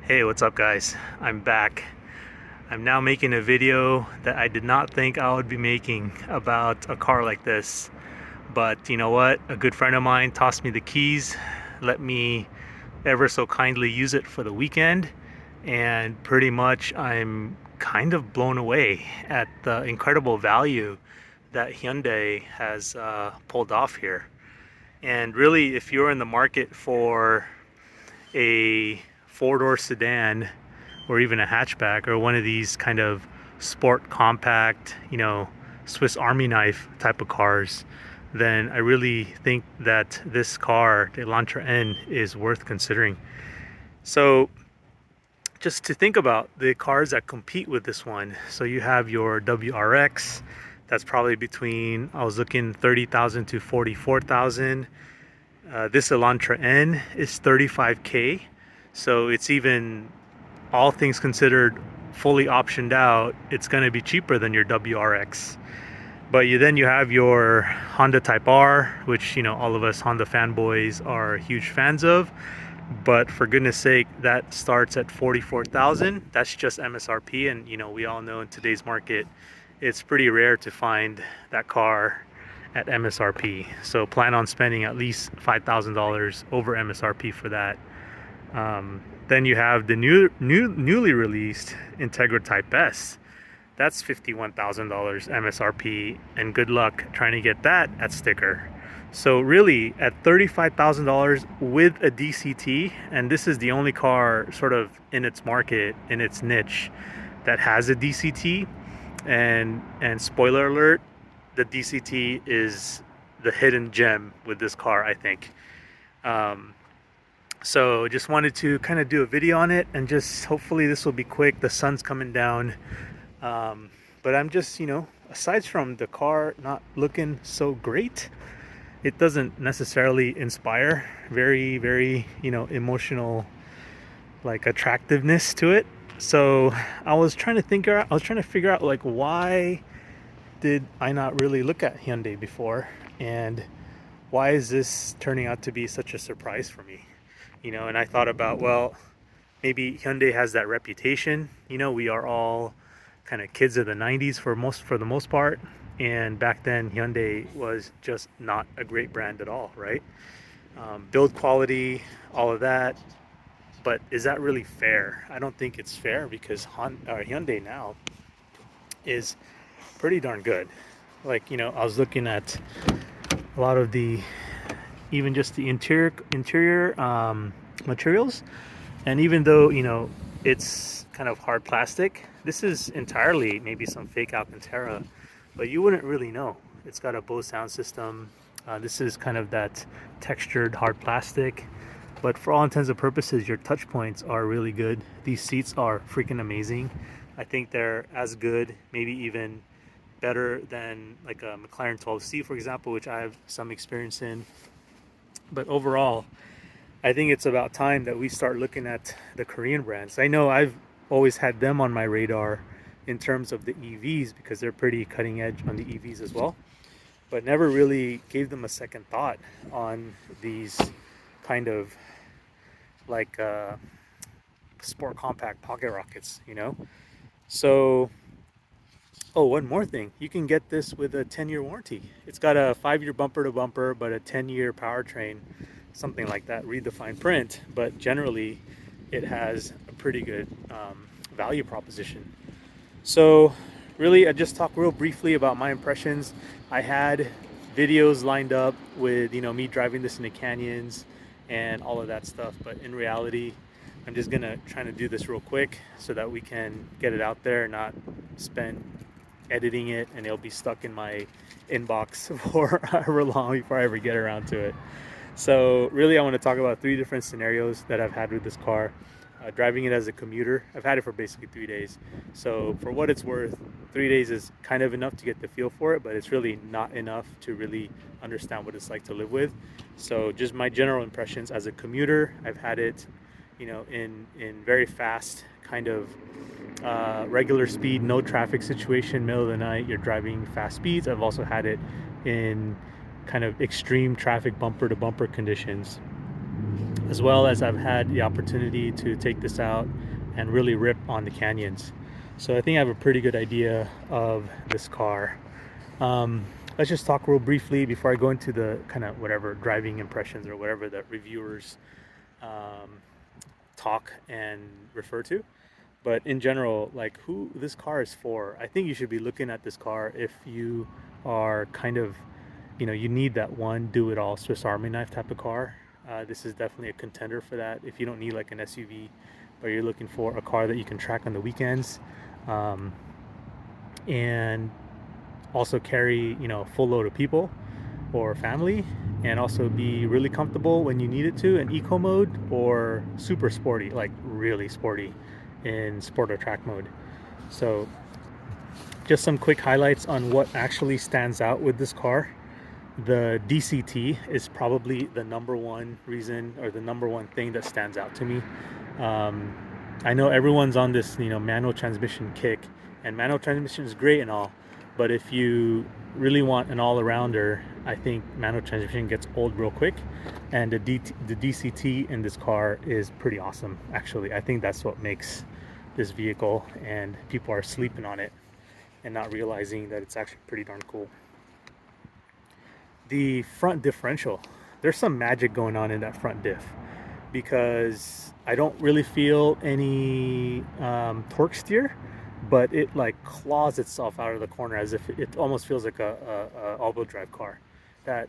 Hey, what's up guys? I'm back. I'm now making a video that I did not think I would be making about a car like this. But you know what? A good friend of mine tossed me the keys, let me ever so kindly use it for the weekend, and pretty much I'm kind of blown away at the incredible value that Hyundai has pulled off here. And really, if you're in the market for a four-door sedan or even a hatchback or one of these kind of sport compact, Swiss Army knife type of cars, then I really think that this car, the Elantra N, is worth considering. So just to think about the cars that compete with this one. So you have your WRX, that's probably between, I was looking 30,000 to 44,000. This Elantra N is 35K. So it's even, all things considered, fully optioned out, it's going to be cheaper than your WRX. But then you have your Honda Type R, which all of us Honda fanboys are huge fans of. But for goodness sake, that starts at 44,000. That's just MSRP, and we all know in today's market, it's pretty rare to find that car at MSRP. So plan on spending at least $5,000 over MSRP for that. Then you have the newly released Integra Type S. That's $51,000 MSRP, and good luck trying to get that at sticker. So really, at $35,000 with a DCT, and this is the only car sort of in its market, in its niche, that has a DCT. And spoiler alert, the DCT is the hidden gem with this car, I think. So just wanted to kind of do a video on it, and just hopefully this will be quick. The sun's coming down. But I'm just, aside from the car not looking so great, it doesn't necessarily inspire very, emotional, like, attractiveness to it. So I was trying to figure out like, why did I not really look at Hyundai before, and why is this turning out to be such a surprise for me? And I thought about, well, maybe Hyundai has that reputation. We are all kind of kids of the 90s for the most part, and back then Hyundai was just not a great brand at all, right? Build quality, all of that. But is that really fair? I don't think it's fair, because Hyundai now is pretty darn good. Like, I was looking at a lot of the, even just the interior materials, and even though it's kind of hard plastic, this is entirely maybe some fake Alcantara, but you wouldn't really know. It's got a Bose sound system. This is kind of that textured hard plastic, but for all intents and purposes, your touch points are really good. These seats are freaking amazing. I think they're as good, maybe even better than like a McLaren 12C, for example, which I have some experience in. But overall, I think it's about time that we start looking at the Korean brands. I know I've always had them on my radar in terms of the EVs, because they're pretty cutting edge on the EVs as well, but never really gave them a second thought on these kind of like sport compact pocket rockets, So, oh, one more thing. You can get this with a 10-year warranty. It's got a 5-year bumper to bumper, but a 10-year powertrain, something like that. Read the fine print, but generally it has a pretty good value proposition. So really, I just talked real briefly about my impressions. I had videos lined up with me driving this in the canyons and all of that stuff, but in reality, I'm just gonna try to do this real quick so that we can get it out there, not spend editing it and it'll be stuck in my inbox for however long before I ever get around to it. So really, I want to talk about 3 different scenarios that I've had with this car. Driving it as a commuter, I've had it for basically 3 days. So for what it's worth, 3 days is kind of enough to get the feel for it, but it's really not enough to really understand what it's like to live with. So just my general impressions as a commuter, I've had it, in very fast kind of regular speed, no traffic situation, middle of the night, you're driving fast speeds. I've also had it in kind of extreme traffic, bumper to bumper conditions. as well as I've had the opportunity to take this out and really rip on the canyons. So I think I have a pretty good idea of this car. Um, let's just talk real briefly before I go into the kind of whatever driving impressions or whatever the reviewers um, talk and refer to. But in general, like who this car is for, I think you should be looking at this car if you are kind of, you need that one do-it-all Swiss Army knife type of car. This is definitely a contender for that. If you don't need like an SUV, but you're looking for a car that you can track on the weekends, um, and also carry, a full load of people or family, and also be really comfortable when you need it to in eco mode or super sporty, like really sporty in sport or track mode. So just some quick highlights on what actually stands out with this car. The DCT is probably the number one reason or the number one thing that stands out to me. um, I know everyone's on this manual transmission kick, and manual transmission is great and all, but if you really want an all-arounder, I think manual transmission gets old real quick, and the DCT in this car is pretty awesome. Actually, I think that's what makes this vehicle, and people are sleeping on it and not realizing that it's actually pretty darn cool. The front differential, there's some magic going on in that front diff, because I don't really feel any torque steer, but it like claws itself out of the corner as if it almost feels like a all-wheel drive car. That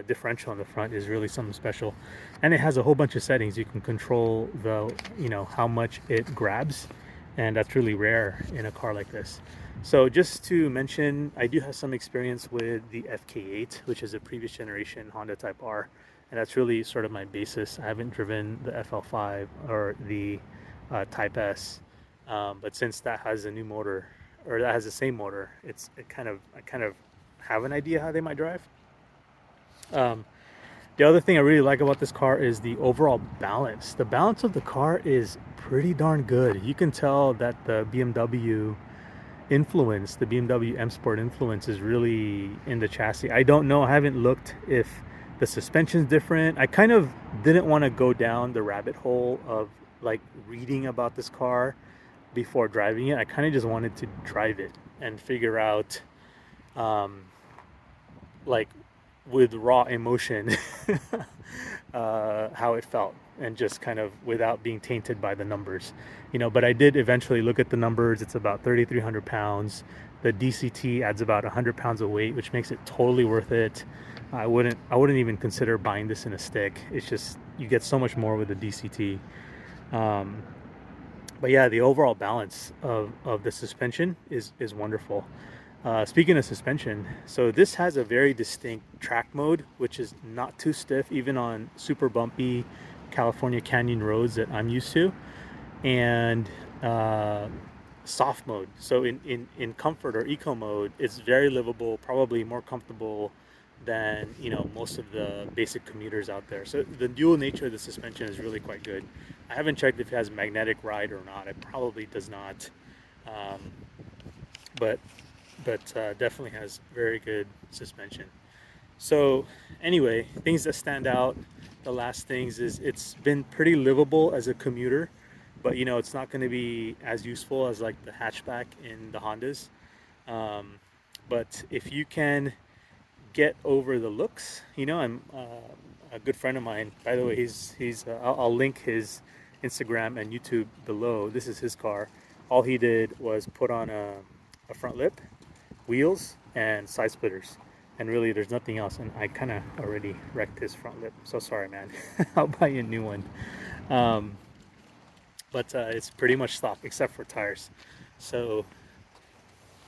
differential on the front is really something special, and it has a whole bunch of settings. You can control the how much it grabs, and that's really rare in a car like this. So just to mention, I do have some experience with the FK8, which is a previous generation Honda Type R, and that's really sort of my basis. I haven't driven the FL5 or the Type S, but since that has a new motor, or that has the same motor, I kind of have an idea how they might drive. Um, the other thing I really like about this car is the overall balance. The balance of the car is pretty darn good. You can tell that the BMW M Sport influence is really in the chassis. I don't know, I haven't looked if the suspension's different. I kind of didn't want to go down the rabbit hole of like reading about this car before driving it. I kind of just wanted to drive it and figure out um, like with raw emotion how it felt, and just kind of without being tainted by the numbers. But I did eventually look at the numbers. It's about 3,300 pounds. The DCT adds about 100 pounds of weight, which makes it totally worth it. I wouldn't even consider buying this in a stick. It's just you get so much more with the DCT. But yeah, the overall balance of the suspension is wonderful. Speaking of suspension, so this has a very distinct track mode, which is not too stiff, even on super bumpy California canyon roads that I'm used to, and soft mode. So in comfort or eco mode, it's very livable, probably more comfortable than most of the basic commuters out there. So the dual nature of the suspension is really quite good. I haven't checked if it has magnetic ride or not. It probably does not, um, but definitely has very good suspension. So anyway, things that stand out, the last things is it's been pretty livable as a commuter, but it's not going to be as useful as like the hatchback in the Hondas. Um, but if you can get over the looks, I'm a good friend of mine, by the way. I'll link his Instagram and YouTube below. This is his car. All he did was put on a front lip, wheels, and side splitters, and really there's nothing else. And I kind of already wrecked his front lip, so sorry, man. I'll buy you a new one. But it's pretty much stock except for tires. So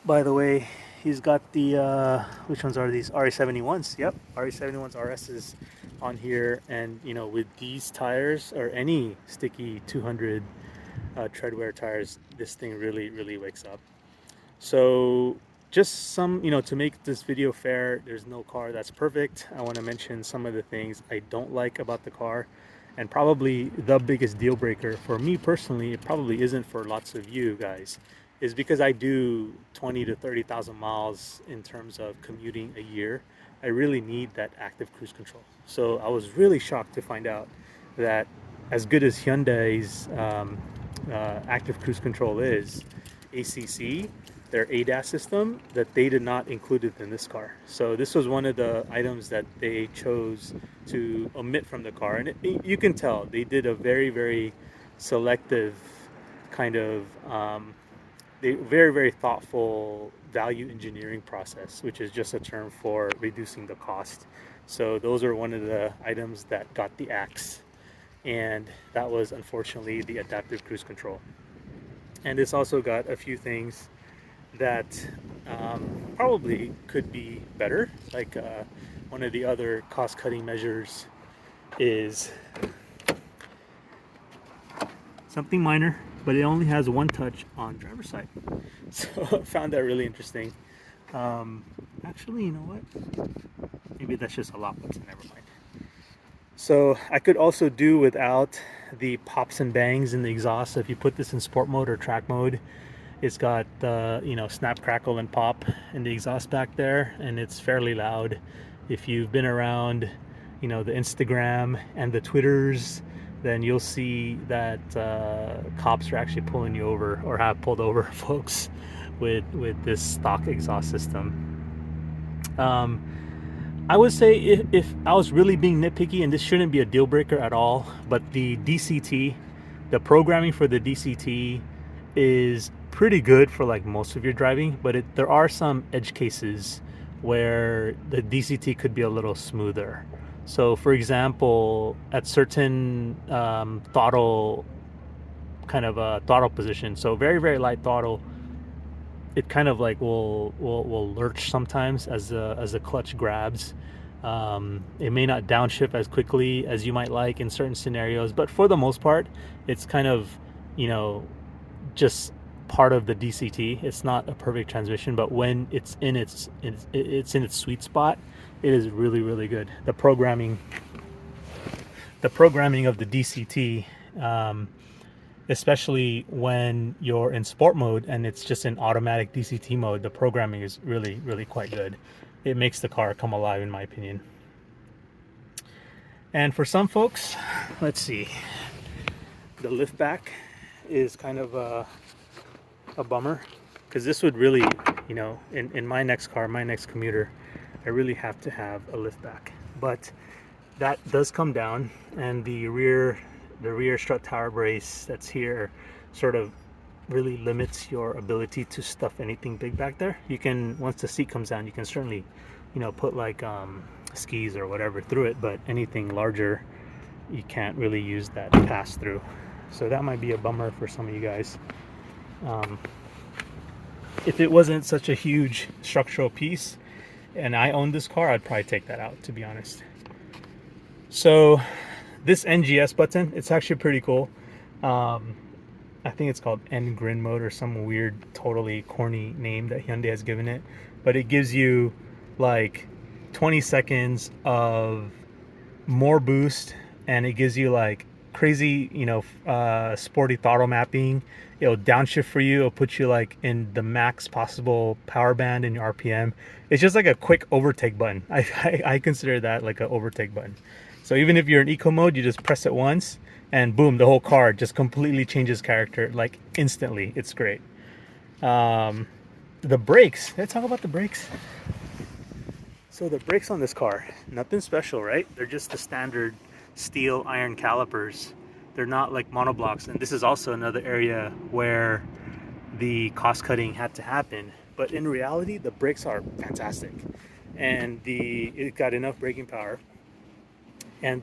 by the way, he's got the which ones are these? RE71s. Yep, RE71s RSs on here. And with these tires or any sticky 200 tread wear tires, this thing really wakes up. So just some, to make this video fair, there's no car that's perfect. I want to mention some of the things I don't like about the car, and probably the biggest deal breaker for me personally, it probably isn't for lots of you guys, is because I do 20 to 30,000 miles in terms of commuting a year. I really need that active cruise control. So I was really shocked to find out that as good as Hyundai's active cruise control is, ACC, their ADAS system, that they did not include it in this car. So this was one of the items that they chose to omit from the car, and you can tell they did a very, very selective kind of they very, very thoughtful value engineering process, which is just a term for reducing the cost. So those are one of the items that got the axe, and that was unfortunately the adaptive cruise control. And this also got a few things that probably could be better. Like one of the other cost-cutting measures is something minor, but it only has one touch on driver's side. So I found that really interesting. Actually, you know what? Maybe that's just a lock button, never mind. So I could also do without the pops and bangs in the exhaust. So if you put this in sport mode or track mode, it's got snap, crackle, and pop in the exhaust back there, and it's fairly loud. If you've been around, the Instagram and the Twitters, then you'll see that cops are actually pulling you over or have pulled over folks with this stock exhaust system. I would say if I was really being nitpicky, and this shouldn't be a deal breaker at all, but the DCT, the programming for the DCT is pretty good for like most of your driving, but there are some edge cases where the DCT could be a little smoother. So for example, at certain throttle throttle position, so very, very light throttle, it kind of like will lurch sometimes as the clutch grabs. It may not downshift as quickly as you might like in certain scenarios, but for the most part, it's kind of just part of the DCT. It's not a perfect transmission, but when it's in its sweet spot, it is really, really good. The programming of the DCT, especially when you're in sport mode and it's just in automatic DCT mode, the programming is really, really quite good. It makes the car come alive, in my opinion. And for some folks, let's see, the lift back is kind of a bummer, because this would really, in my next car, my next commuter, I really have to have a lift back. But that does come down, and the rear strut tower brace that's here sort of really limits your ability to stuff anything big back there. You can, once the seat comes down, you can certainly, put like skis or whatever through it, but anything larger, you can't really use that pass through. So that might be a bummer for some of you guys. If it wasn't such a huge structural piece and I owned this car, I'd probably take that out, to be honest. So this NGS button, it's actually pretty cool. I think it's called N Grin Mode or some weird, totally corny name that Hyundai has given it. But it gives you like 20 seconds of more boost, and it gives you like crazy, sporty throttle mapping. It'll downshift for you. It'll put you like in the max possible power band in your RPM. It's just like a quick overtake button. I consider that like an overtake button. So even if you're in eco mode, you just press it once and boom, the whole car just completely changes character like instantly. It's great. The brakes, let's talk about the brakes. So the brakes on this car, nothing special, right? They're just the standard steel iron calipers. They're not like monoblocks, and this is also another area where the cost cutting had to happen. But in reality, the brakes are fantastic, and it got enough braking power, and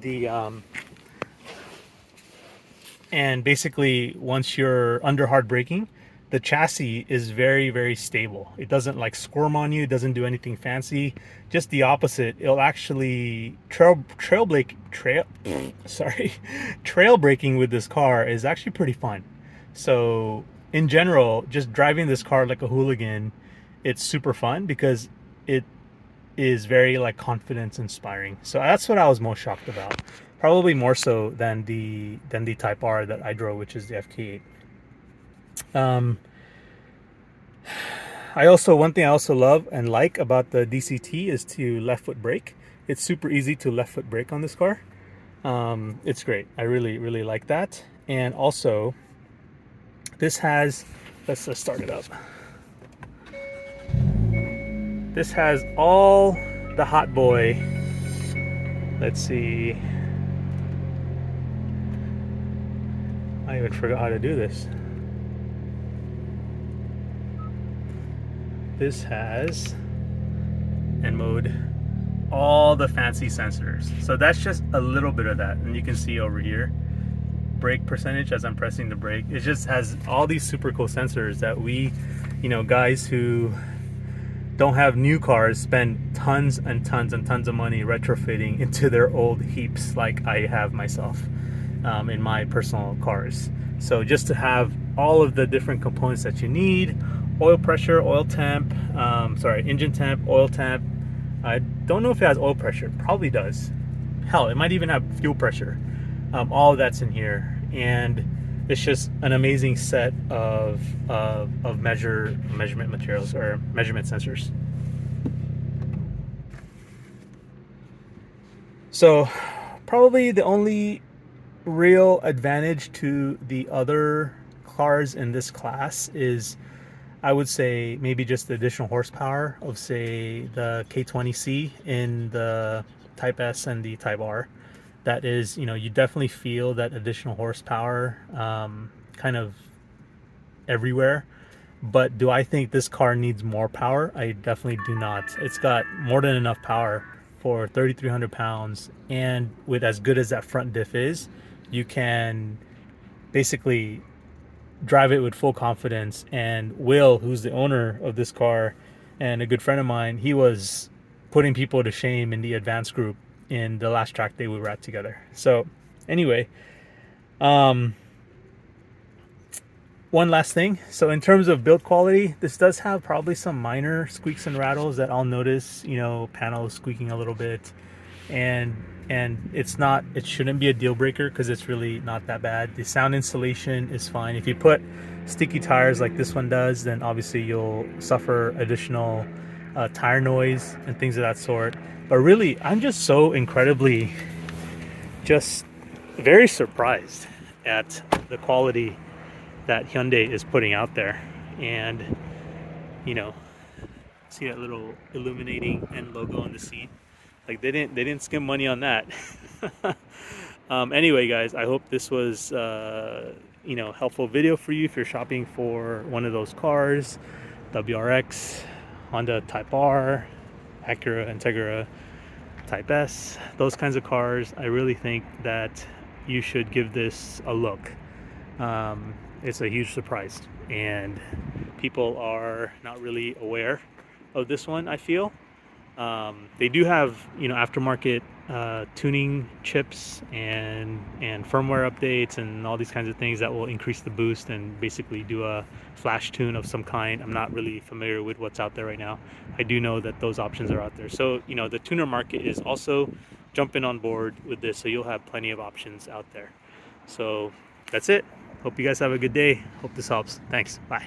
and basically once you're under hard braking, the chassis is very, very stable. It doesn't like squirm on you. It doesn't do anything fancy. Just the opposite. It'll actually trail braking with this car is actually pretty fun. So in general, just driving this car like a hooligan, it's super fun because it is very like confidence inspiring. So that's what I was most shocked about. Probably more so than the Type R that I drove, which is the FK8. one thing I also love and like about the DCT is to left foot brake. It's super easy to left foot brake on this car. It's great. I really, really like that. And also, this has, let's start it up. This has all the hot boy. Let's see. I even forgot how to do this. This has N mode, all the fancy sensors. So that's just a little bit of that. And you can see over here, brake percentage as I'm pressing the brake. It just has all these super cool sensors that we, guys who don't have new cars spend tons and tons and tons of money retrofitting into their old heaps like I have myself in my personal cars. So just to have all of the different components that you need, oil pressure, oil temp, engine temp, oil temp. I don't know if it has oil pressure, probably does. Hell, it might even have fuel pressure. All of that's in here. And it's just an amazing set of measurement materials or measurement sensors. So probably the only real advantage to the other cars in this class is, I would say, maybe just the additional horsepower of, say, the K20C in the Type S and the Type R. That is, you definitely feel that additional horsepower kind of everywhere. But do I think this car needs more power? I definitely do not. It's got more than enough power for 3,300 pounds. And with as good as that front diff is, you can basically drive it with full confidence. And Will, who's the owner of this car and a good friend of mine, he was putting people to shame in the advanced group in the last track day we were at together. So anyway, one last thing. So in terms of build quality, this does have probably some minor squeaks and rattles that I'll notice, panels squeaking a little bit, and it shouldn't be a deal breaker because it's really not that bad. The sound insulation is fine. If you put sticky tires like this one does, then obviously you'll suffer additional tire noise and things of that sort. But really, I'm just so incredibly just very surprised at the quality that Hyundai is putting out there. And see that little illuminating N logo on the seat? Like they didn't skim money on that. Anyway, guys, I hope this was helpful video for you if you're shopping for one of those cars, WRX, Honda Type R, Acura Integra Type S, those kinds of cars. I really think that you should give this a look. It's a huge surprise, and people are not really aware of this one, I feel. They do have aftermarket tuning chips and firmware updates and all these kinds of things that will increase the boost and basically do a flash tune of some kind. I'm not really familiar with what's out there right now. I do know that those options are out there. So the tuner market is also jumping on board with this, so you'll have plenty of options out there. So that's it. Hope you guys have a good day. Hope this helps. Thanks. Bye.